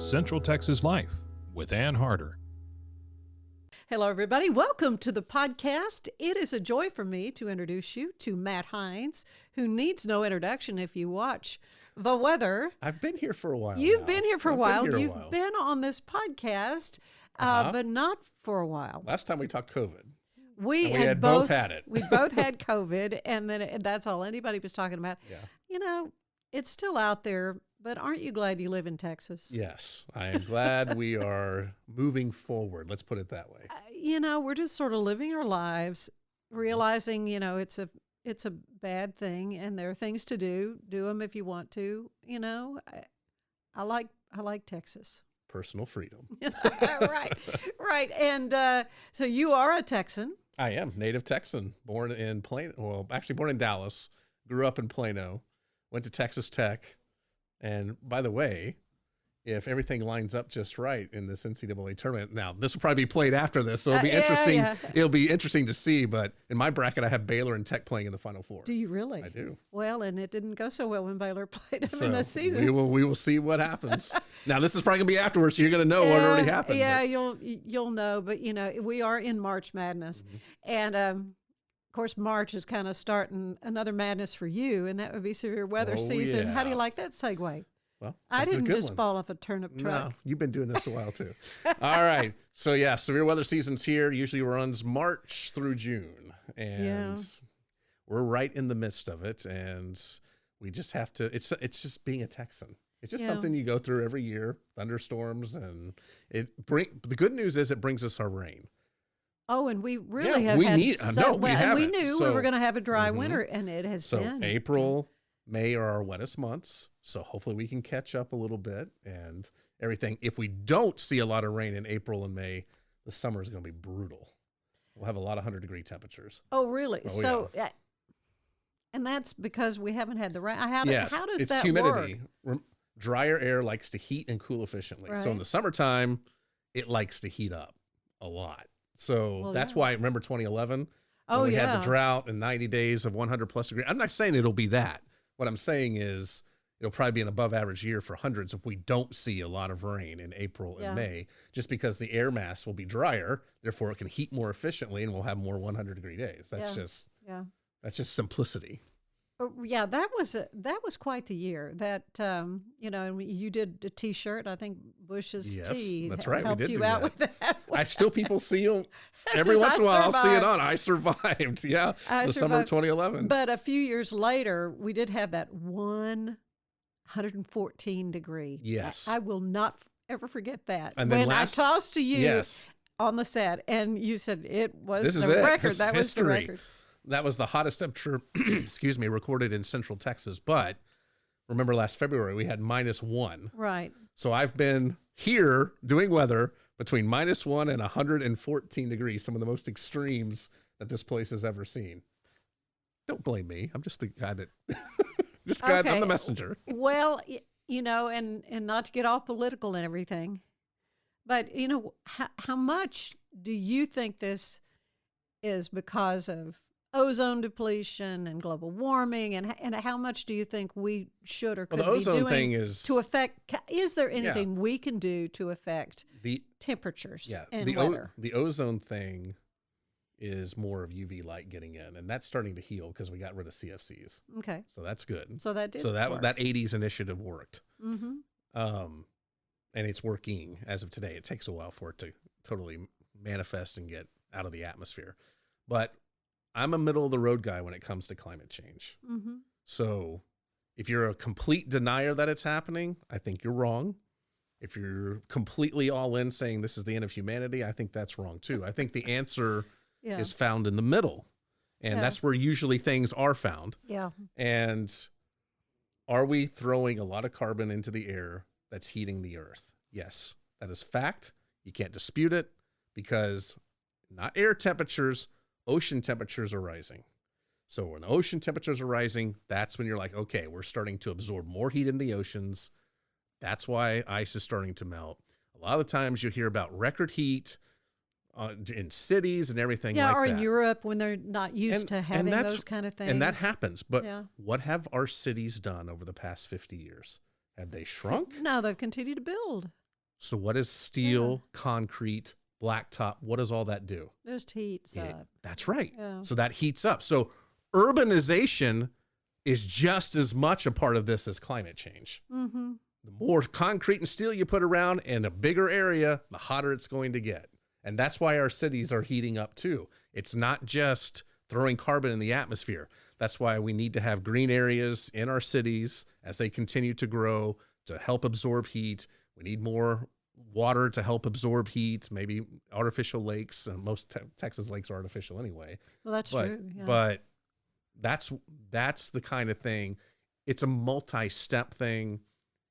Central Texas Life with Ann Harder. Hello, everybody. Welcome to the podcast. It is a joy for me to introduce you to Matt Hines, who needs no introduction if you watch the weather. I've been here for a while. You've now. been here for a I've while. been here a You've while. been on this podcast, but not for a while. Last time we talked COVID. We had both had it. We both had COVID, and then that's all anybody was talking about. Yeah. You know, it's still out there, but aren't you glad you live in Texas? Yes, I am glad we are moving forward. Let's put it that way. You know, we're just sort of living our lives, realizing, you know, it's a bad thing, and there are things to do. Do them if you want to. You know, I like Texas. Personal freedom. right. And so you are a Texan. I am native Texan, born in Plano. Well, actually born in Dallas, grew up in Plano, went to Texas Tech. And by the way, if everything lines up just right in this NCAA tournament, now this will probably be played after this, so it'll be interesting. Yeah. It'll be interesting to see. But in my bracket, I have Baylor and Tech playing in the Final Four. Do you really? I do. Well, and it didn't go so well when Baylor played them So in this season. we will see what happens. Now this is probably gonna be afterwards, so you're gonna know what already happened. Yeah, but you'll know. But you know, we are in March Madness, and of course, March is kind of starting another madness for you, and that would be severe weather season. Yeah. How do you like that segue? Well, I that's a didn't good just one. fall off a turnip truck. No, you've been doing this a while too. All right. So yeah, severe weather season's here. Usually runs March through June. And we're right in the midst of it. And we just have to, it's just being a Texan. It's just something you go through every year, thunderstorms, and the good news is it brings us our rain. Oh, and we really have we had need, no, we and we haven't. knew we were going to have a dry winter, and it has been. So April, May are our wettest months. So hopefully we can catch up a little bit and everything. If we don't see a lot of rain in April and May, the summer is going to be brutal. We'll have a lot of 100-degree temperatures. Oh, really? Oh, So, and that's because we haven't had the rain. How does it's that humidity. work? Drier air likes to heat and cool efficiently. So in Right. the summertime, it likes to heat up a lot. So that's why, remember 2011? Oh, when we had the drought and 90 days of 100-plus degree. I'm not saying it'll be that. What I'm saying is it'll probably be an above-average year for hundreds if we don't see a lot of rain in April and May, just because the air mass will be drier, therefore it can heat more efficiently, and we'll have more 100-degree days. That's just simplicity. Yeah, that was quite the year. That you know, and you did a T-shirt. I think Bush's Tea that's right. helped We did you do out that. with that. People see them every once in a while. I'll see it on. I survived. Yeah, the summer of 2011. But a few years later, we did have that 114 degree. Yes, I will not ever forget that. And then when I tossed to you on the set, and you said it was the record. That was the record. That was the hottest temperature, recorded in Central Texas. But remember last February, we had -1. Right. So I've been here doing weather between -1 and 114 degrees, some of the most extremes that this place has ever seen. Don't blame me. I'm just the guy that, I'm the messenger. Well, you know, and not to get all political and everything, but, you know, how much do you think this is because of ozone depletion and global warming, and how much do you think we should or could be doing to affect? Is there anything we can do to affect the temperatures and weather? The ozone thing is more of UV light getting in, and that's starting to heal because we got rid of CFCs. Okay, so that's good. So that did. So work. that 80s initiative worked. Mm-hmm. And it's working as of today. It takes a while for it to totally manifest and get out of the atmosphere, but I'm a middle of the road guy when it comes to climate change. Mm-hmm. So if you're a complete denier that it's happening, I think you're wrong. If you're completely all in saying this is the end of humanity, I think that's wrong too. I think the answer is found in the middle, and that's where usually things are found. Yeah. And are we throwing a lot of carbon into the air that's heating the earth? Yes, that is fact. You can't dispute it, because not air temperatures, ocean temperatures are rising. So when ocean temperatures are rising, that's when you're like, okay, we're starting to absorb more heat in the oceans. That's why ice is starting to melt. A lot of times you hear about record heat in cities and everything like that. Yeah, or in Europe when they're not used to having those kind of things. And that happens. But what have our cities done over the past 50 years? Have they shrunk? No, they've continued to build. So what does steel, concrete, blacktop, what does all that do? There's heat side. That's right. Yeah. So that heats up. So urbanization is just as much a part of this as climate change. Mm-hmm. The more concrete and steel you put around in a bigger area, the hotter it's going to get. And that's why our cities are heating up too. It's not just throwing carbon in the atmosphere. That's why we need to have green areas in our cities as they continue to grow to help absorb heat. We need more water to help absorb heat, maybe artificial lakes. And most Texas lakes are artificial anyway. Well, that's true. Yeah. But that's the kind of thing. It's a multi-step thing.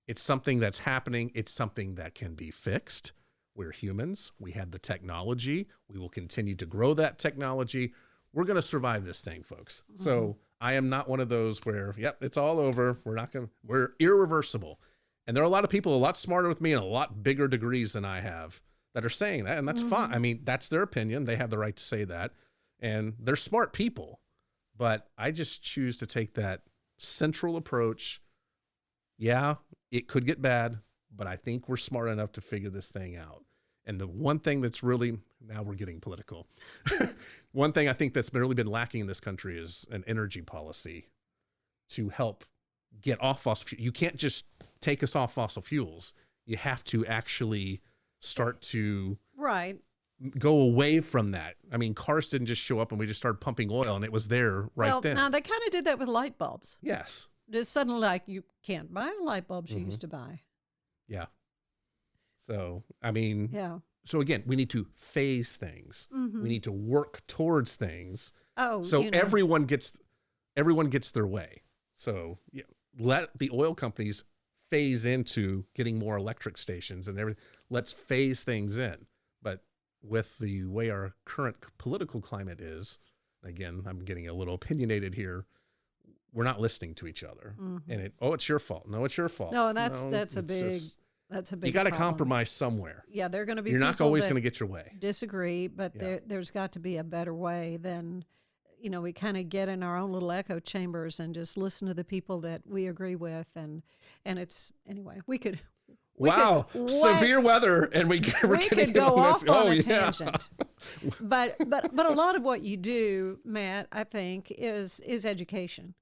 It's something that's happening. It's something that can be fixed. We're humans. We have the technology. We will continue to grow that technology. We're going to survive this thing, folks. Mm-hmm. So I am not one of those where, yep, it's all over. We're irreversible. And there are a lot of people a lot smarter with me and a lot bigger degrees than I have that are saying that. And that's fine. I mean, that's their opinion. They have the right to say that. And they're smart people. But I just choose to take that central approach. Yeah, it could get bad, but I think we're smart enough to figure this thing out. And the one thing that's really, now we're getting political. One thing I think that's really been lacking in this country is an energy policy to help get off fossil fuels. You can't just take us off fossil fuels. You have to actually start to go away from that. I mean, cars didn't just show up and we just started pumping oil and it was there then. Now they kind of did that with light bulbs. Yes. Just suddenly, like, you can't buy the light bulbs you used to buy. Yeah. So, I mean, so again, we need to phase things. Mm-hmm. We need to work towards things. Oh, so everyone gets their way. So let the oil companies phase into getting more electric stations and everything. Let's phase things in. But with the way our current political climate is, again, I'm getting a little opinionated here. We're not listening to each other. Mm-hmm. And it's your fault. No, it's your fault. No, and that's a big you got to compromise somewhere. Yeah, they're going to be. You're not always going to get your way. Disagree, but there's got to be a better way than, we kind of get in our own little echo chambers and just listen to the people that we agree with, and it's anyway. We could. Severe weather, and we could go off on a tangent. but a lot of what you do, Matt, I think is education,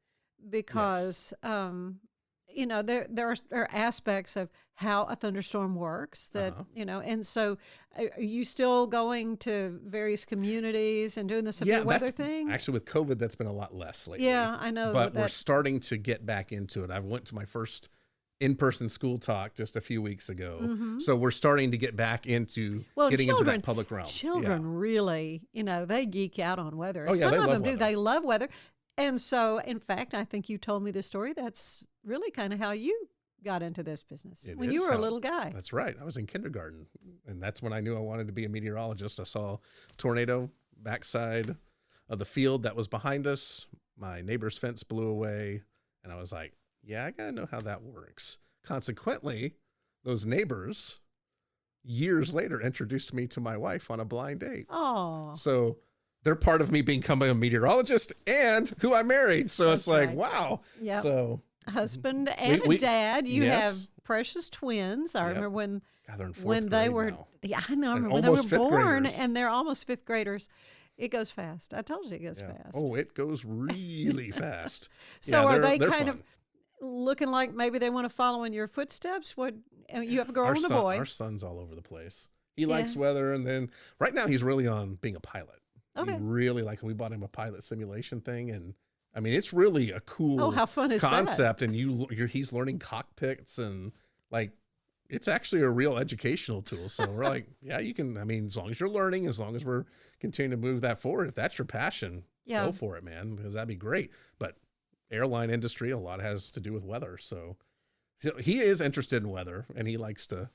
because there are aspects of how a thunderstorm works that and so are you still going to various communities and doing the severe weather thing? Actually, with COVID, that's been a lot less lately. Yeah, I know. But we're starting to get back into it. I went to my first in-person school talk just a few weeks ago. Mm-hmm. So we're starting to get back into getting into that public realm. Children really, they geek out on weather. Oh, yeah, Some of them weather. do. They love weather. And so, in fact, I think you told me the story. That's really kind of how you got into this business when you were a little guy. That's right. I was in kindergarten, and that's when I knew I wanted to be a meteorologist. I saw a tornado backside of the field that was behind us. My neighbor's fence blew away, and I was like, yeah, I got to know how that works. Consequently, those neighbors, years later, introduced me to my wife on a blind date. Oh. So they're part of me becoming a meteorologist and who I married. So it's like, wow. Yeah. So husband and a dad. You have precious twins. I remember when they're in when they were now. Yeah, I know. I remember when they were born and they're almost fifth graders. It goes fast. I told you it goes fast. Oh, it goes really fast. So are they kind of looking like maybe they want to follow in your footsteps? What you have a girl and a boy. Our son's all over the place. He likes weather, and then right now he's really on being a pilot. Okay. He really we bought him a pilot simulation thing, and I mean it's really a cool how fun is concept, that? And he's learning cockpits and it's actually a real educational tool. So we're like, yeah, you can. I mean, as long as you're learning, as long as we're continuing to move that forward, if that's your passion, go for it, man, because that'd be great. But airline industry, a lot has to do with weather. So he is interested in weather, and he likes to.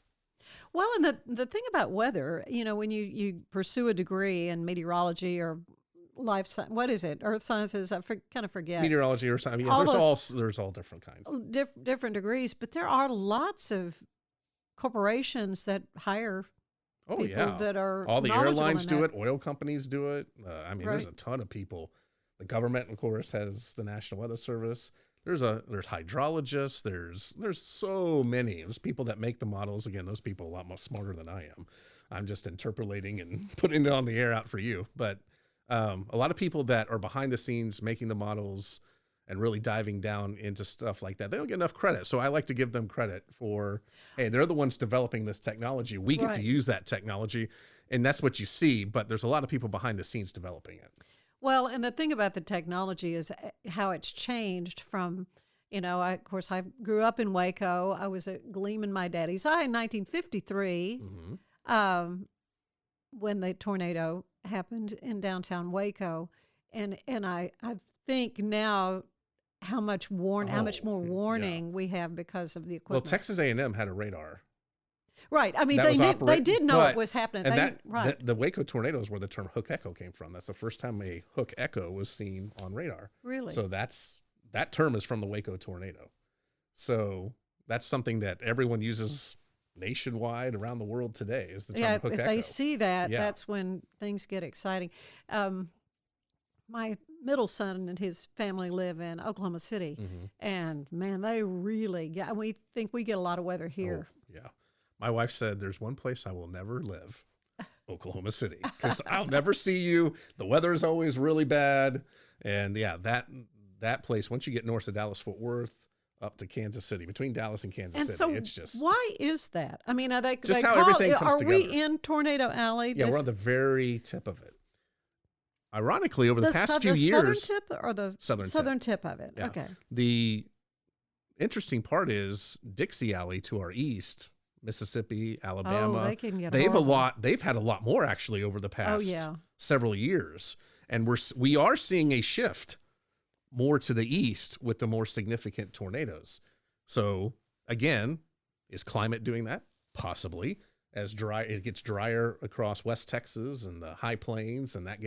Well, and the thing about weather, when you pursue a degree in meteorology or life science, what is it? Earth sciences, kind of forget. Meteorology or something. Yeah, there's all different kinds. Different degrees, but there are lots of corporations that hire people that are all the airlines do it. Oil companies do it. There's a ton of people. The government, of course, has the National Weather Service. there's hydrologists, there's so many. There's people that make the models. Again, those people are a lot more smarter than I am. I'm just interpolating and putting it on the air out for you. But a lot of people that are behind the scenes making the models and really diving down into stuff like that, they don't get enough credit. So I like to give them credit for, hey, they're the ones developing this technology. We get to use that technology, and that's what you see. But there's a lot of people behind the scenes developing it. Well, and the thing about the technology is how it's changed from, of course, I grew up in Waco. I was a gleam in my daddy's eye in 1953 when the tornado happened in downtown Waco. And I think now how much more warning we have because of the equipment. Well, Texas A&M had a radar. Right. I mean, they did know it was happening. And the Waco tornado is where the term hook echo came from. That's the first time a hook echo was seen on radar. Really? So that term is from the Waco tornado. So that's something that everyone uses nationwide around the world today is the term hook echo. If they see that, that's when things get exciting. My middle son and his family live in Oklahoma City. And, man, they really we think we get a lot of weather here. Oh, yeah. My wife said, there's one place I will never live, Oklahoma City, because I'll never see you. The weather is always really bad. And yeah, that place, once you get north of Dallas-Fort Worth up to Kansas City, between Dallas and Kansas City, so it's just... why is that? I mean, just how everything comes together. Are we in Tornado Alley? Yeah, we're on the very tip of it. Ironically, over the past few years... The southern tip or the southern tip of it? Yeah. Okay. The interesting part is Dixie Alley to our east... Mississippi, Alabama. They can get they've had a lot more actually over the past several years. And we are seeing a shift more to the east with the more significant tornadoes. So again, is climate doing that? Possibly. As it gets drier across West Texas and the high plains, and that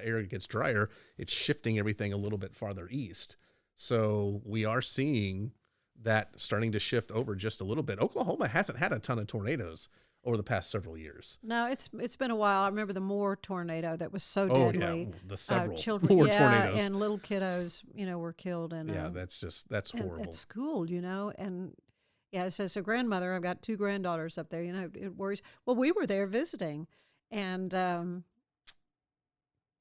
area gets drier, it's shifting everything a little bit farther east. So we are seeing that starting to shift over just a little bit. Oklahoma hasn't had a ton of tornadoes over the past several years. No, it's been a while. I remember the Moore tornado that was so deadly. Yeah, the several children, Moore tornadoes. And little kiddos, were killed. And that's horrible. At school, and as a grandmother, I've got two granddaughters up there. It worries. Well, we were there visiting, and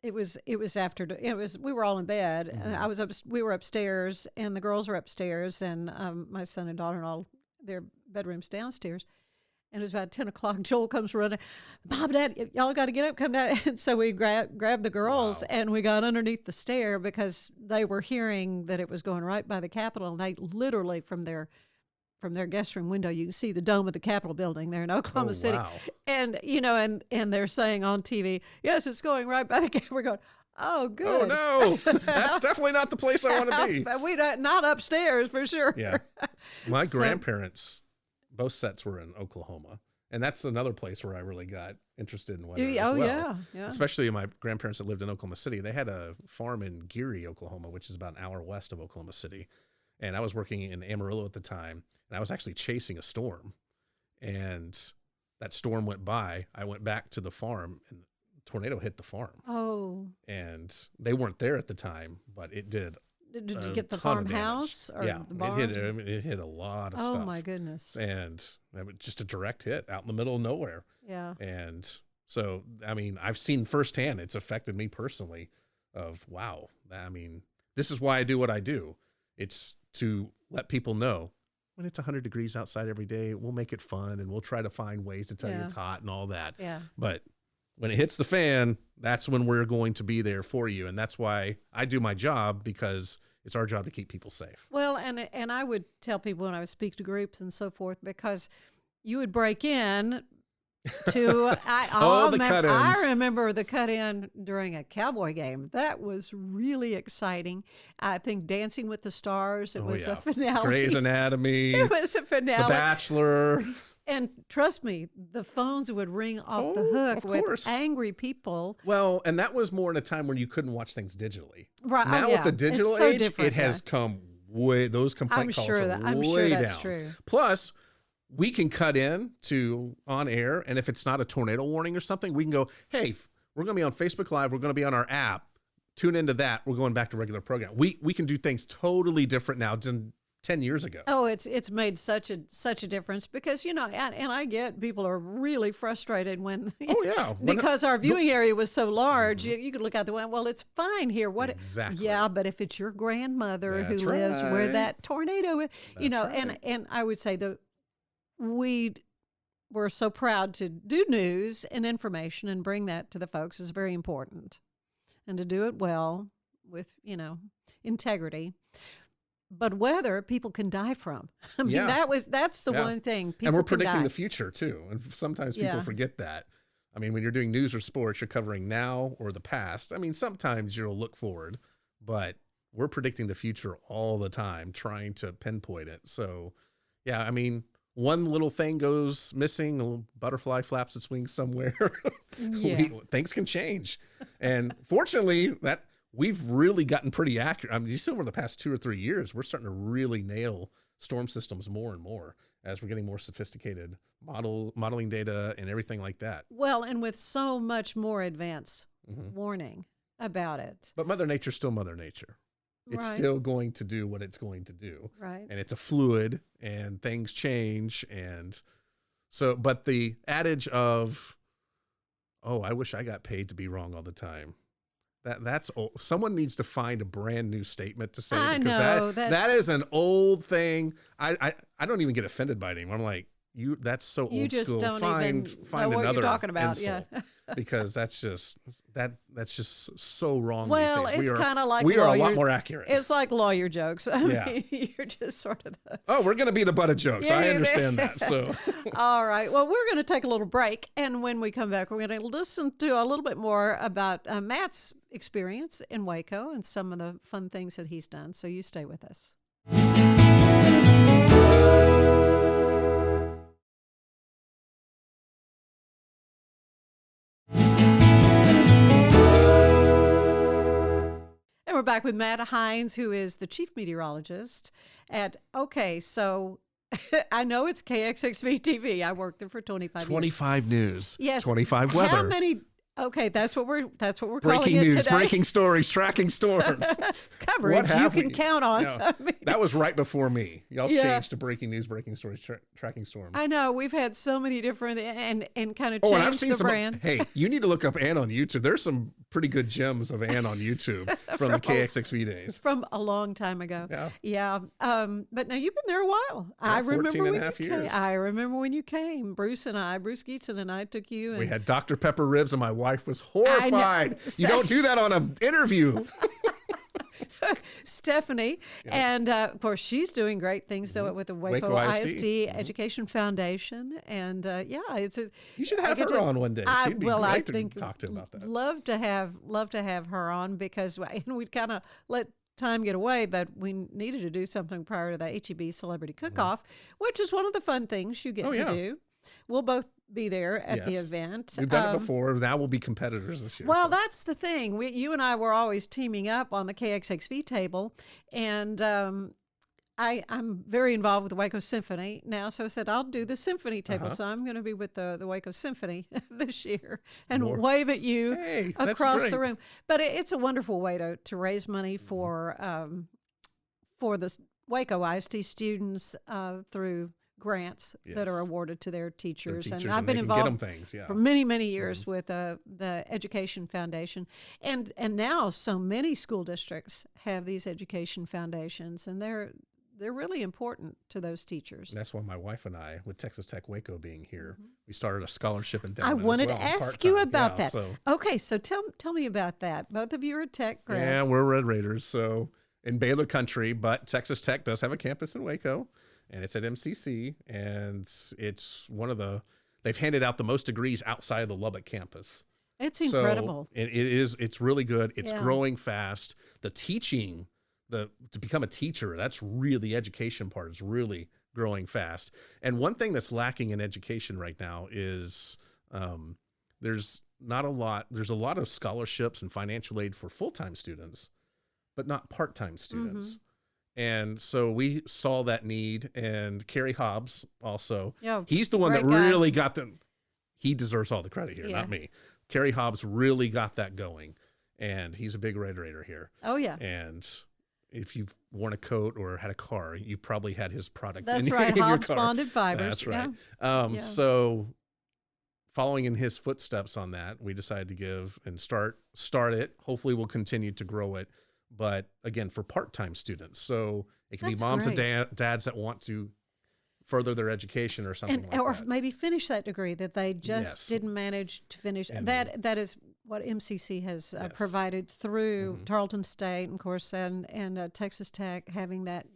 we were all in bed. We were upstairs, and the girls were upstairs, and my son and daughter-in-law, their bedrooms downstairs. And it was about 10 o'clock. Joel comes running, Mom, Dad, y'all got to get up, come down. And so we grabbed the girls, and we got underneath the stair because they were hearing that it was going right by the Capitol. And they literally, from their guest room window, you can see the dome of the Capitol building there in Oklahoma City. Wow. And, and they're saying on TV, yes, it's going right by the Capitol. We're going, oh, good. Oh, no. That's definitely not the place I want to be. We not upstairs for sure. Yeah. My grandparents, both sets were in Oklahoma. And that's another place where I really got interested in weather as well. Yeah. Especially my grandparents that lived in Oklahoma City. They had a farm in Geary, Oklahoma, which is about an hour west of Oklahoma City. And I was working in Amarillo at the time. And I was actually chasing a storm, and that storm went by. I went back to the farm, and the tornado hit the farm. Oh. And they weren't there at the time, but it did. Did you get the farmhouse or the barn? It hit a lot of stuff. Oh, my goodness. And it was just a direct hit out in the middle of nowhere. Yeah. And so, I mean, I've seen firsthand, it's affected me personally of, wow, I mean, this is why I do what I do. It's to let people know, when it's 100 degrees outside every day, we'll make it fun, and we'll try to find ways to tell you it's hot and all that. Yeah. But when it hits the fan, that's when we're going to be there for you. And that's why I do my job, because it's our job to keep people safe. Well, and I would tell people when I would speak to groups and so forth, because you would break in to I remember the cut-in during a Cowboy game. That was really exciting. I think Dancing with the Stars, it was a finale. Grey's Anatomy. It was a finale. The Bachelor. And trust me, the phones would ring off the hook with angry people. Well, and that was more in a time when you couldn't watch things digitally. Right. Now with the digital age, it has come way, those complaint calls are way down. I'm sure that's true. Plus, we can cut in to on air, and if it's not a tornado warning or something, we can go, hey, we're going to be on Facebook Live. We're going to be on our app. tune into that. We're going back to regular program. We can do things totally different now than 10 years ago. Oh, it's made such a difference because, you know, and I get people are really frustrated when Oh, yeah. because our viewing area was so large, you could look out the window, well, it's fine here. What Exactly. Yeah, but if it's your grandmother That's who lives where right. that tornado is, you know, That's right. and I would say that we're so proud to do news and information and bring that to the folks is very important. And to do it well with, you know, integrity. But weather people can die from. I mean, Yeah. that's the Yeah. one thing. People And we're can predicting die. the future too. And sometimes people Yeah. forget that. I mean, when you're doing news or sports, you're covering now or the past. I mean, sometimes you'll look forward, but we're predicting the future all the time, trying to pinpoint it. So, yeah, I mean, one little thing goes missing, a little butterfly flaps its wings somewhere. Yeah. Things can change. And fortunately, that we've really gotten pretty accurate. I mean, you see over the past 2 or 3 years, we're starting to really nail storm systems more and more as we're getting more sophisticated modeling data and everything like that. Well, and with so much more advance Mhm. warning about it. But Mother Nature's still Mother Nature. It's Right. still going to do what it's going to do. Right. And it's a fluid and things change. And so, but the adage of, oh, I wish I got paid to be wrong all the time. That's old. Someone needs to find a brand new statement to say. I Because know, that is an old thing. I don't even get offended by it anymore. I'm like, that's so You old just school. don't Find even know another what you're talking about. insult. Yeah. Because that's just so wrong Well, these days. it's kind of like we are a lot lawyer- more accurate. It's like lawyer jokes. I Yeah. mean, you're just sort of the. Oh, we're going to be the butt of jokes. Yeah, I you understand do. that. So, All right. Well, we're going to take a little break. And when we come back, we're going to listen to a little bit more about Matt's experience in Waco and some of the fun things that he's done. So you stay with us. And we're back with Matt Hines, who is the chief meteorologist at, okay, so I know it's KXXV TV. I worked there for 25 years. 25 news. Yes. 25 weather. How many? Okay, that's what we're calling breaking it news, today. breaking stories, tracking storms. Coverage What you have can we? count on. Yeah. I mean, That was right before me. Y'all Yeah. changed to breaking news, breaking stories, tracking storms. I know we've had so many different and kind of Oh, and I've changed seen the some. brand. Hey, you need to look up Ann on YouTube. There's some pretty good gems of Ann on YouTube from the KXXV days. From a long time ago. Yeah. Yeah. But now you've been there a while. I 14 remember and when a half you came. years. I remember when you came. Bruce Geetson and I took you. And We had Dr. Pepper ribs, and my wife was horrified. You don't do that on an interview. Stephanie, and of course she's doing great things though with the Waco, ISD Education Foundation, and it's You should I have get her to- on one day. I She'd be well, I great to think talk to about that. love to have her on because and we'd kind of let time get away, but we needed to do something prior to the HEB Celebrity Cook-Off, which is one of the fun things you get Oh, to yeah. do. We'll both be there at the Yes. event. We've done it before. Now we'll be competitors this year. Well, so. that's the thing. You and I were always teaming up on the KXXV table, and I'm very involved with the Waco Symphony now. So I said I'll do the symphony table. So I'm going to be with the Waco Symphony this year and wave at you Hey, that's across the great. room. But it's a wonderful way to raise money for the Waco ISD students through grants that are Yes. awarded to their teachers. Teachers, And I've they been can get 'em involved things, yeah. for many years with the Education Foundation, and now so many school districts have these education foundations, and they're really important to those teachers. That's why my wife and I, with Texas Tech Waco being here, we started a scholarship I endowment. wanted as to well, ask you part-time. about Yeah, that. So, Okay, so tell me about that. Both of you are Tech yeah, grads. we're Red Raiders. So in Baylor country, but Texas Tech does have a campus in Waco, and it's at MCC, and it's they've handed out the most degrees outside of the Lubbock campus. It's incredible. So it's really good. It's Yeah. growing fast. The teaching, to become a teacher, that's really the education part is really growing fast. And one thing that's lacking in education right now is there's a lot of scholarships and financial aid for full-time students, but not part-time students. And so we saw that need, and Kerry Hobbs also, Yeah, he's the one that great guy. really got them. He deserves all the credit here, Yeah. not me. Kerry Hobbs really got that going. and he's a big Raider here. Oh yeah. And if you've worn a coat or had a car, you probably had his product. That's in, right. in your Hobbs car. bonded fibers. That's right. Yeah. So following in his footsteps on that, we decided to give and start it. Hopefully we'll continue to grow it. But again, for part-time students. So it can That's be moms great. and dads that want to further their education or something like or that. maybe finish that degree that they just Yes. didn't manage to finish. And- That is what MCC has Yes. provided through Mhm. Tarleton State, and of course, and Texas Tech having that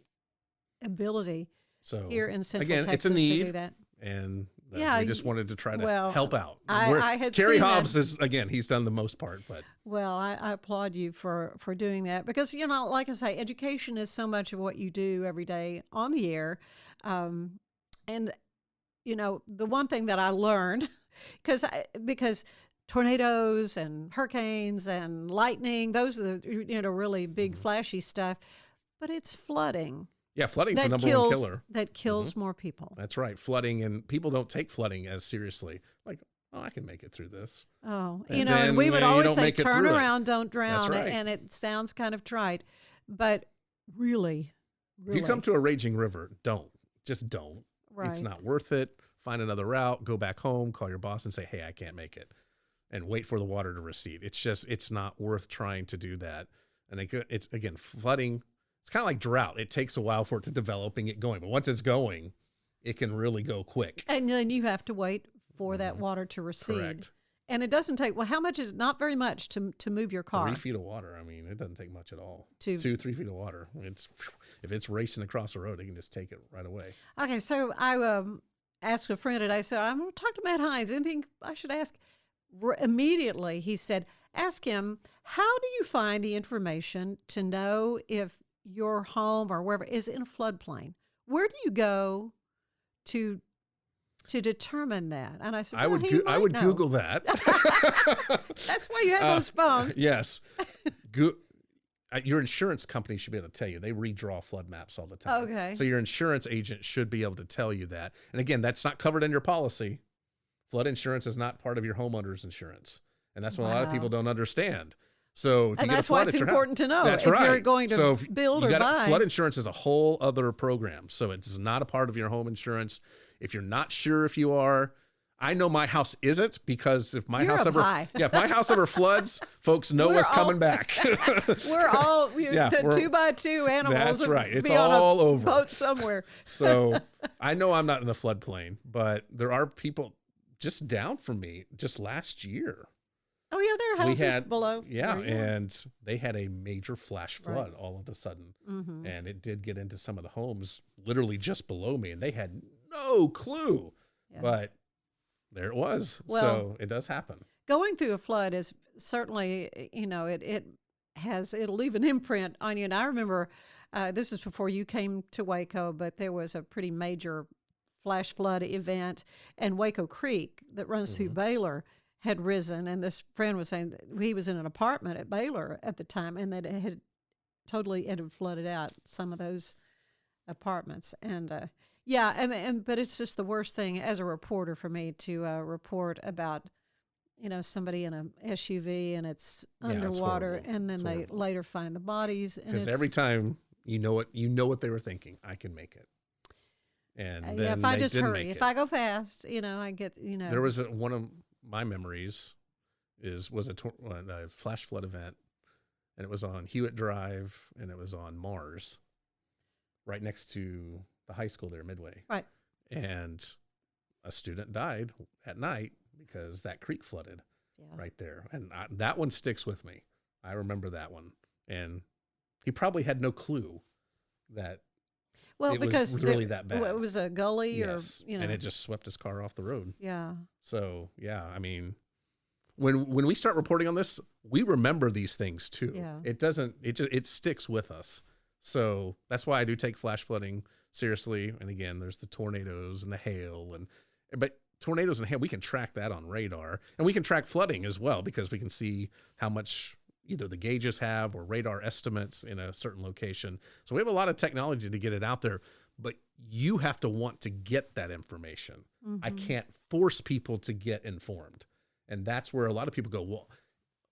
ability So here in Central again, Texas it's a need. to do that. And Yeah, we just wanted to try to well, help out. I had Kerry seen that. Hobbs is, again, he's done the most part, but Well, I applaud you for doing that because, like I say, education is so much of what you do every day on the air. And, the one thing that I learned, because tornadoes and hurricanes and lightning, those are the, really big flashy stuff, but it's flooding. yeah, flooding's the That number kills, one killer. that kills more people. That's right. Flooding, and people don't take flooding as seriously. Like, oh, I can make it through this. Oh, And and we then would you always don't say, make it turn through it. around, don't drown. right. And it sounds kind of trite, but really. If you come to a raging river, just don't. right. It's not worth it. Find another route, go back home, call your boss and say, hey, I can't make it, and wait for the water to recede. It's not worth trying to do that. And it's again, flooding. It's kind of like drought. It takes a while for it to develop and get going, but once it's going, it can really go quick. And then you have to wait for that water to recede. Correct. And it doesn't take, how much is, not very much to move your car. 3 feet of water. I mean, it doesn't take much at all. To- 2-3 feet of water. If it's racing across the road, it can just take it right away. Okay, so I asked a friend today, I said, I'm going to talk to Matt Hines. Anything I should ask? Immediately, he said, ask him, how do you find the information to know if your home or wherever is in a floodplain? Where do you go to determine that? And I said, I well, would he I might would know. Google that. That's why you have those phones. Yes. Your insurance company should be able to tell you. They redraw flood maps all the time. Okay. So your insurance agent should be able to tell you that. And again, that's not covered in your policy. Flood insurance is not part of your homeowner's insurance. And that's what a lot of people don't understand. So if you And get that's a flood why it's at your important to know That's if right. you're going to So if build you or buy. flood insurance is a whole other program. So it's not a part of your home insurance. If you're not sure if you are, I know my house isn't, because if my You're house up ever high. if my house ever floods, folks know We're what's all- coming back. We're all Yeah, the we're- 2x2 animals. That's would right. It's be on all a over. boat somewhere. So I know I'm not in a floodplain, but there are people just down from me just last year. Oh yeah, there are We houses had below. Yeah, where you are. and they had a major flash Right. flood all of a sudden. Mhm. And it did get into some of the homes literally just below me, and they had no clue. Yeah. But there it was. Well- So it does happen. Going through a flood is certainly, it'll leave an imprint on you. And I remember, this is before you came to Waco, but there was a pretty major flash flood event, and Waco Creek that runs through Baylor had risen. And this friend was saying that he was in an apartment at Baylor at the time, and that it had flooded out some of those apartments. And but it's just the worst thing as a reporter for me to report about, somebody in a SUV and it's Yeah, it's underwater, horrible. and then It's they horrible. later find the bodies. And Because it's, every time you know what they were thinking. I can make it. And then if I they just didn't hurry, make if it. I go fast, I get, There was one of my memories was a flash flood event, and it was on Hewitt Drive, and it was on Mars, right next to the high school there, Midway. Right. And a student died at night because that creek flooded right there. And that one sticks with me. I remember that one. And he probably had no clue that Well, it was because really that bad. It was a gully, Yes. or And it just swept his car off the road. yeah. So yeah, I mean, when we start reporting on this, we remember these things too. Yeah. It sticks with us. So that's why I do take flash flooding seriously. And again, there's the tornadoes and the hail, but tornadoes and hail, we can track that on radar, and we can track flooding as well, because we can see how much either the gauges have or radar estimates in a certain location. So we have a lot of technology to get it out there, but you have to want to get that information. I can't force people to get informed. And that's where a lot of people go, well,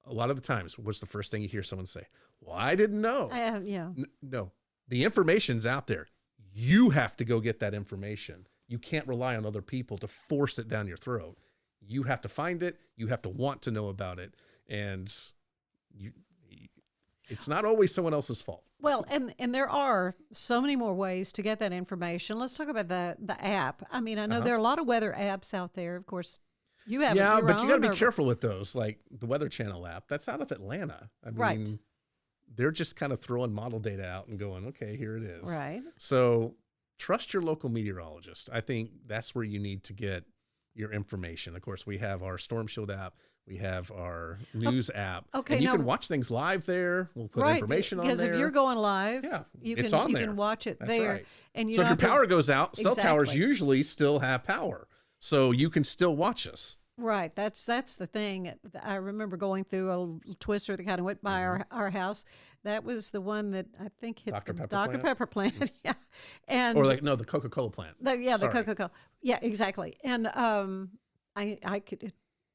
a lot of the times, what's the first thing you hear someone say? Well, I didn't know. Yeah. No, the information's out there. You have to go get that information. You can't rely on other people to force it down your throat. You have to find it. You have to want to know about it. And it's not always someone else's fault. Well, and there are so many more ways to get that information. Let's talk about the app. I mean, I know there are a lot of weather apps out there. Of course, you have yeah, your but you got to own, be careful with those. Like the Weather Channel app, that's out of Atlanta. I mean, Right. they're just kind of throwing model data out and going, okay, here it is. Right. So trust your local meteorologist. I think that's where you need to get your information. Of course, we have our Storm Shield app. We have our news app. Okay, and you now- can watch things live there. We'll put Right, information on because there. if you're going live, Yeah, you it's can on you there. can watch it That's there, right. and you So if your don't have to- power goes out, cell towers Exactly. usually still have power. So you can still watch us. Right, that's the thing. I remember going through a twister that kind of went by our house. That was the one that I think hit Dr. the Pepper Dr. plant? Pepper plant. Yeah, and Or like, no, the Coca-Cola plant. the Sorry. Coca-Cola. Yeah, exactly. And I could,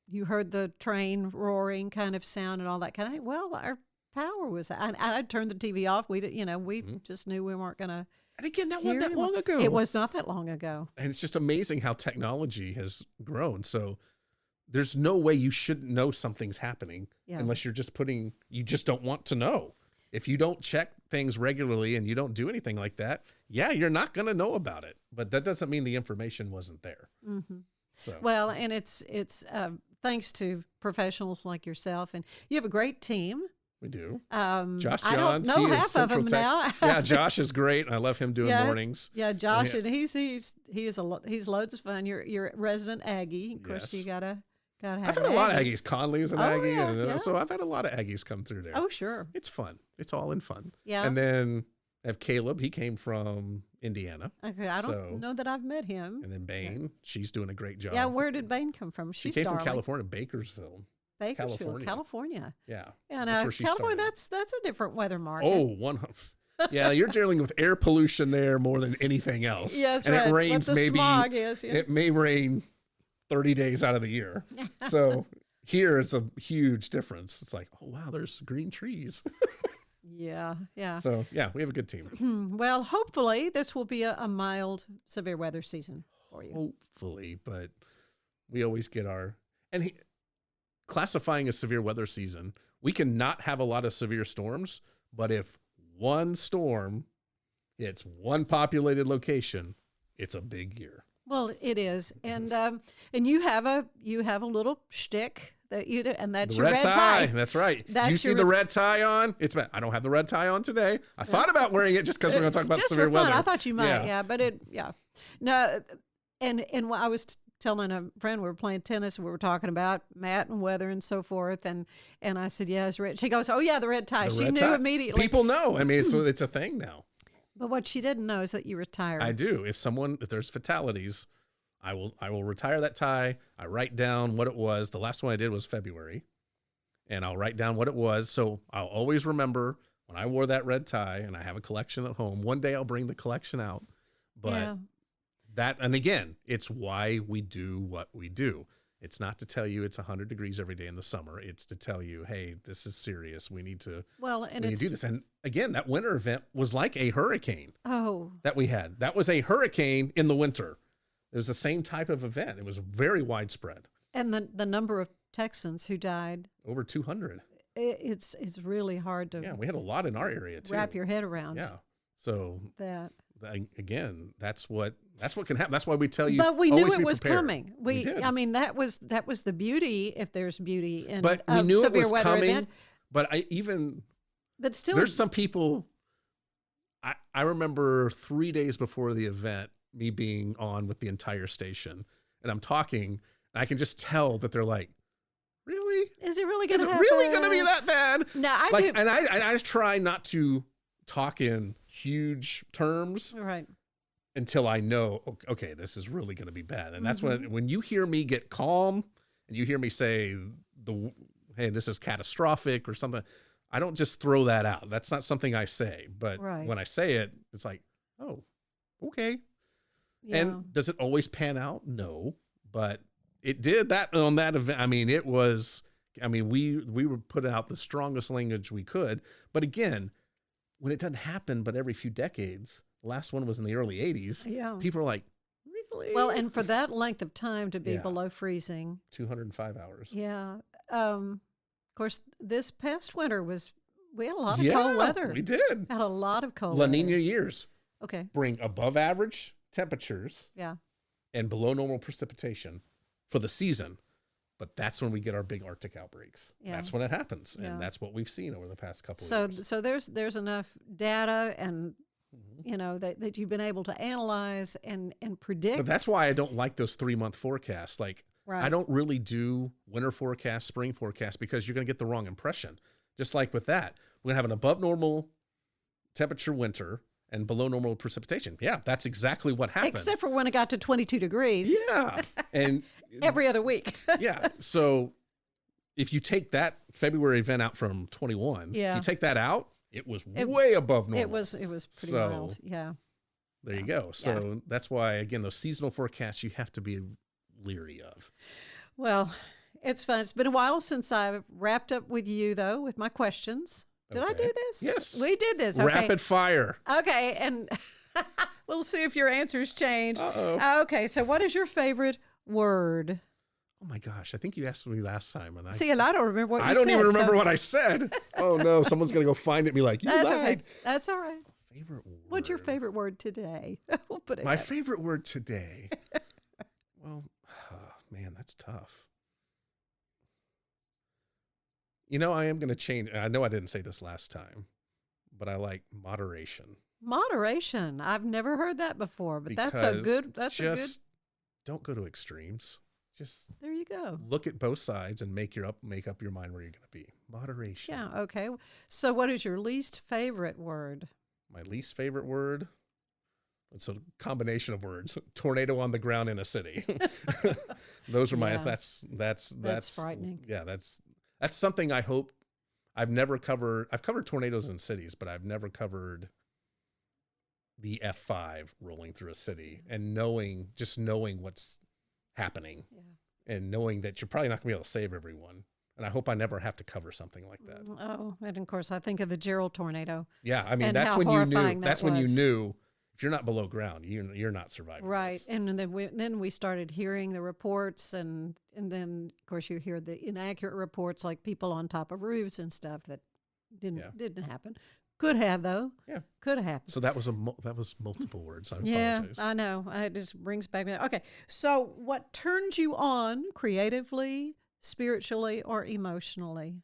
you heard the train roaring kind of sound and all that kind of. Well, our power was. I turned the TV off. We did, we just knew we weren't gonna. And again, that hear wasn't that anymore. long ago. It was not that long ago. And it's just amazing how technology has grown. So there's no way you shouldn't know something's happening Yeah. unless you're just you just don't want to know. If you don't check things regularly and you don't do anything like that, yeah, you're not going to know about it. But that doesn't mean the information wasn't there. Mm-hmm. So Well, and it's thanks to professionals like yourself, and you have a great team. we do. I Josh don't Johns, know he is half of Central them Tex- now. Yeah, Josh is great. I love him doing Yeah. mornings. Yeah, Josh, Yeah. and he's loads of fun. You're a resident Aggie. Of course, Yes. you gotta have. I've had an a lot of Aggie. Aggies. Conley's an Oh, Aggie. yeah, and, yeah. So I've had a lot of Aggies come through there. Oh, sure. It's fun. It's all in fun. Yeah. And then I have Caleb. He came from Indiana. Okay, I don't so- know that I've met him. And then Bane. She's doing a great job. Yeah, where did Bane come from? She She's came from darling. California, Bakersfield. Bakersfield, California. California. Yeah. And That's where she California, started. that's a different weather market. Oh, 100. Yeah, you're dealing with air pollution there more than anything else. yes, and right. it rains what the maybe smog is. Yeah. it may rain 30 days out of the year. So here it's a huge difference. It's like, oh wow, there's green trees. yeah. So yeah, we have a good team. Well, hopefully this will be a mild, severe weather season for you. Hopefully, but we always get classifying a severe weather season. We can not have a lot of severe storms, but if one storm hits one populated location, it's a big year. Well, it is, and you have a little shtick that you do, and that's The your red red tie. tie. That's right. That's you see your the red- red tie on? It's bad. I don't have the red tie on today. I thought about wearing it just because we're going to talk about Just severe for fun. weather. I thought you might, yeah, but no, and I was telling a friend we were playing tennis and we were talking about Matt and weather and so forth, and I said, yeah, it's red. She goes, oh yeah, the red tie. The She red knew tie. immediately. People know. I mean, it's a thing now. But what she didn't know is that you retired. I do. If there's fatalities, I will retire that tie. I write down what it was. The last one I did was February, and I'll write down what it was. So I'll always remember when I wore that red tie, and I have a collection at home. One day I'll bring the collection out, but Yeah. and again, it's why we do what we do. It's not to tell you it's 100 degrees every day in the summer. It's to tell you, hey, this is serious. We need to do this. And again, that winter event was like a hurricane that we had. That was a hurricane in the winter. It was the same type of event. It was very widespread. and the number of Texans who died, Over 200. it's really hard to Yeah, we had a lot in our area too. wrap your head around. Yeah. So That. again, that's what can happen. That's why we tell you. But we knew always it be was prepared. coming. We did. I mean, that was the beauty, if there's beauty in But we a knew it severe was weather coming. event. But But still, there's some people. I remember 3 days before the event, me being on with the entire station, and I'm talking, and I can just tell that they're like, "Really? is it really Is going it to really going to be that bad?" No, I Like, do. and I just try not to talk in huge terms Right. until I know, okay, this is really going to be bad. And that's Mm-hmm. when you hear me get calm and you hear me say hey, this is catastrophic or something, I don't just throw that out. That's not something I say. But Right. when I say it, it's like, oh, okay. Yeah. And does it always pan out? No, but it did that on that event. I mean, it was I mean, we were putting out the strongest language we could. But again, when it doesn't happen, but every few decades, the last one was in the early 80s. Yeah. People are like, really? Well, and for that length of time to be Yeah. below freezing. 205 hours. Yeah. Of course, this past winter we had a lot of cold weather. We did. Had a lot of cold La weather. Nina years Okay. bring above average temperatures Yeah. and below normal precipitation for the season. But that's when we get our big Arctic outbreaks. Yeah. That's when it happens. Yeah. And that's what we've seen over the past couple So of years. so there's enough data and Mhm. that you've been able to analyze and predict. But that's why I don't like those 3-month forecasts. Like, Right. I don't really do winter forecasts, spring forecasts, because you're going to get the wrong impression. Just like with that, we're going to have an above normal temperature winter and below normal precipitation. Yeah, that's exactly what happened. Except for when it got to 22 degrees Yeah. And every other week. yeah. So if you take that February event out from 21, Yeah. if you take that out, it was way above normal. It was pretty So, wild. Yeah. There you go. So that's why, again, those seasonal forecasts you have to be leery of. Well, it's fun. It's been a while since I wrapped up with you, though, with my questions. Did I Okay. do this? Yes. We did this. Okay. Rapid fire. Okay. And we'll see if your answers change. Uh-oh. Okay. So, what is your favorite word? Oh my gosh. I think you asked me last time. And See, and I don't remember what you I said. don't even remember so what I said. Oh no. Someone's going to go find it and be like, you That's lied. okay. That's all right. Favorite word. What's your favorite word today? We'll put it My that way. favorite word today. Well, man, that's tough. You know, I am going to change. I know I didn't say this last time, but I like moderation. Moderation. I've never heard that before, but that's a Because good. That's a good. Just don't go to extremes. Just There you go. look at both sides and make up your mind where you're going to be. Moderation. Yeah. Okay. So, what is your least favorite word? My least favorite word. It's a combination of words. Tornado on the ground in a city. Those are my. Yeah. That's frightening. Yeah, that's something I hope. I've never covered. I've covered tornadoes in cities, but I've never covered the F5 rolling through a city and knowing what's happening Yeah. and knowing that you're probably not going to be able to save everyone. And I hope I never have to cover something like that. Oh, and of course, I think of the Gerald tornado. Yeah, I mean And that's how when you horrifying knew. that That's when you was. knew if you're not below ground, you're not surviving. Right. this. And then we started hearing the reports, and then of course you hear the inaccurate reports, like people on top of roofs and stuff that didn't happen. Could have though. Yeah. Could have happened. So that was multiple words. I Yeah, apologize. I know. It just brings back. Okay, so what turns you on creatively, spiritually, or emotionally?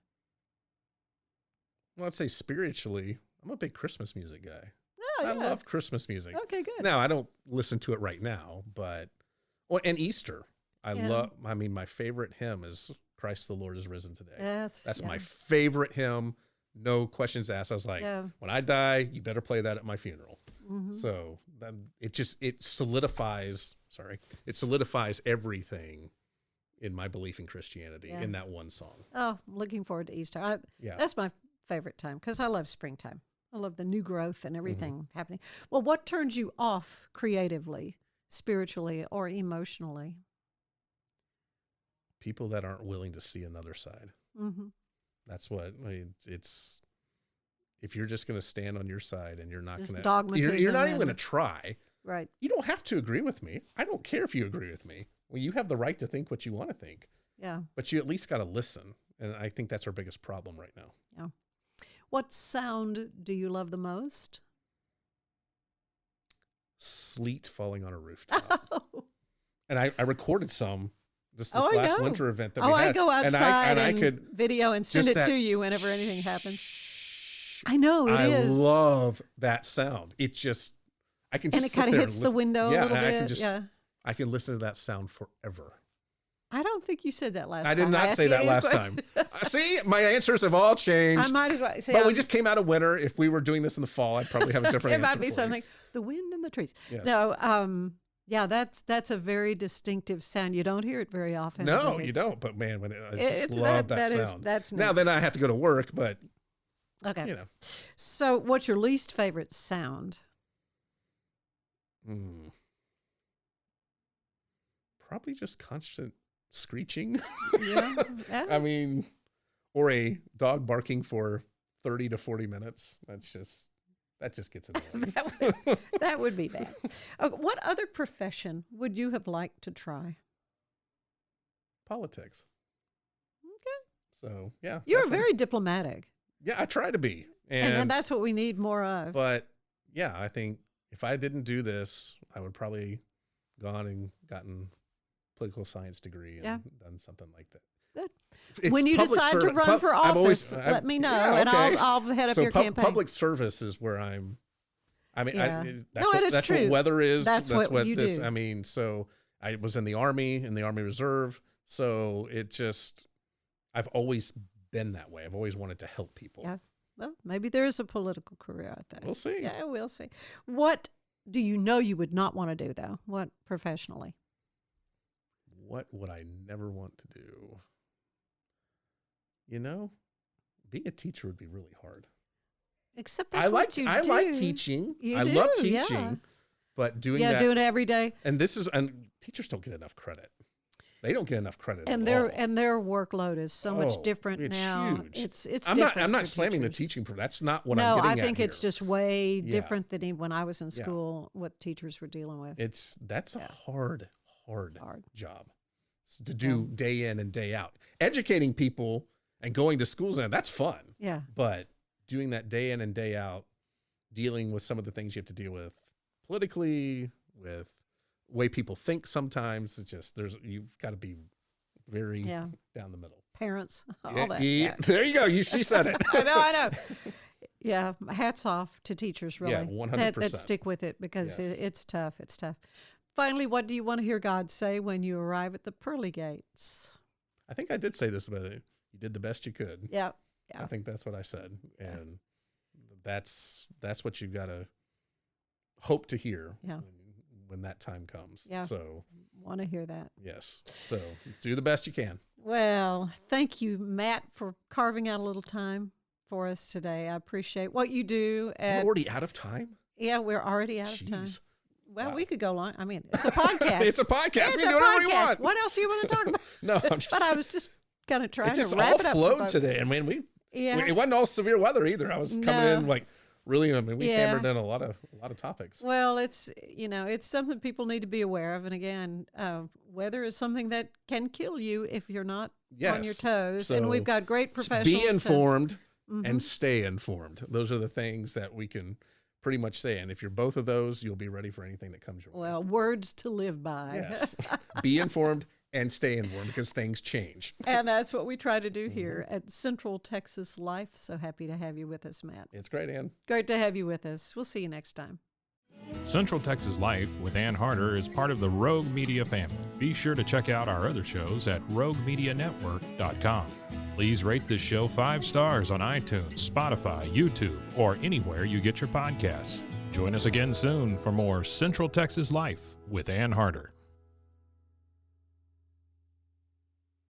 Well, I'd say spiritually, I'm a big Christmas music guy. Oh, I yeah. love Christmas music. Okay, good. Now, I don't listen to it right now, but and Easter. Yeah. I mean, my favorite hymn is Christ the Lord is risen today. That's yeah. my favorite hymn. No questions asked. I was like, Yeah. when I die, you better play that at my funeral. Mhm. So it solidifies everything in my belief in Christianity Yeah. in that one song. Oh, I'm looking forward to Easter. Yeah. That's my favorite time because I love springtime. I love the new growth and everything Mm-hmm. happening. Well, what turns you off creatively, spiritually, or emotionally? People that aren't willing to see another side. Mm-hmm. That's what it's. If you're just going to stand on your side and you're not Just going to, dogmatism you're not even and- going to try. Right. You don't have to agree with me. I don't care if you agree with me. Well, you have the right to think what you want to think, Yeah. but you at least got to listen. And I think that's our biggest problem right now. Yeah. What sound do you love the most? Sleet falling on a rooftop. And I recorded some this I last know. winter event that we I had. go outside and I could video and send just it that to you whenever anything happens. I know it I is. love that sound. It just I can And just it kind sit of there hits and the listen. window Yeah, a little and bit. I can just Yeah. I can listen to that sound forever. I don't think you said that last time. I did not asked say you that these last time. See, my answers have all changed. I might as well say But we just came out of winter. If we were doing this in the fall, I'd probably have a different it answer. might be for you. something. The wind in the trees. Yes. No, yeah, that's a very distinctive sound. You don't hear it very often. No, but you it's- don't. But man, when I It's just love that that is- sound. that's Now neat. then I have to go to work, but Okay. you know. So, what's your least favorite sound? Probably just constant screeching. Yeah. Yeah. I mean, or a dog barking for 30 to 40 minutes. That just gets annoying. that would be bad. Okay, what other profession would you have liked to try? Politics. Okay. So, yeah. You're definitely. very diplomatic. Yeah, I try to be. And that's what we need more of. But, yeah, I think if I didn't do this, I would probably gone and gotten political science degree and done something like that. Good. It's When you public decide to run for office, let me know, and okay. I'll head up So your campaign. public service is where I'm. I mean, Yeah. that's true. what weather is. That's what you this. do. I mean, so I was in the Army, Reserve. So I've always been that way. I've always wanted to help people. Yeah. Well, maybe there is a political career out there. We'll see. Yeah, we'll see. What do you know you would not want to do, though? What professionally? What would I never want to do? Being a teacher would be really hard. Except that's what you do. I like teaching. I love teaching, but doing that. doing it every day. And teachers don't get enough credit. They don't get enough credit. And at all. their workload is so much different it's now. Huge. It's I'm different. I'm not for slamming teachers. the teaching. That's not what No, I'm getting I think at it's here. just way different than even when I was in Yeah. school. What teachers were dealing with. That's a hard hard job to do day in and day out. Educating people and going to schools, and that's fun. Yeah. But doing that day in and day out, dealing with some of the things you have to deal with politically, with the way people think sometimes, it's just you've got to be very down the middle. Parents, all that. There you go. She said it. I know. Yeah, hats off to teachers, really. Yeah, 100%. That stick with it because Yes. it's tough. It's tough. Finally, what do you want to hear God say when you arrive at the pearly gates? I think I did say this about it. You did the best you could. Yeah. I think that's what I said. And that's what you've got to hope to hear when that time comes. Yeah. So want to hear that. yes. So do the best you can. Well, thank you, Matt, for carving out a little time for us today. I appreciate what you do. We're already out of time? Yeah, we're already out of time. Jeez. Well, Wow. we could go long. I mean, it's a podcast. It's a podcast. It's We a can do whatever we podcast. want. What else do you want to talk about? No, I'm just. But I was just kind of trying it to just wrap all it up. flowed for folks. today. I mean, Yeah. it wasn't all severe weather either. I was coming in like really. I mean, we Yeah. hammered in a lot of topics. Well, it's it's something people need to be aware of. And again, weather is something that can kill you if you're not on your Yes. toes. So and we've got great Just professionals. be informed Mhm. and stay informed. Those are the things that we can pretty much say. And if you're both of those, you'll be ready for anything that comes your way. Well, words to live by. Yes. Be informed and stay informed because things change. And that's what we try to do here at Central Texas Life. So happy to have you with us, Matt. It's great, Ann. Great to have you with us. We'll see you next time. Central Texas Life with Ann Harder is part of the Rogue Media family. Be sure to check out our other shows at roguemedianetwork.com. Please rate this show 5 stars on iTunes, Spotify, YouTube, or anywhere you get your podcasts. Join us again soon for more Central Texas Life with Ann Harder.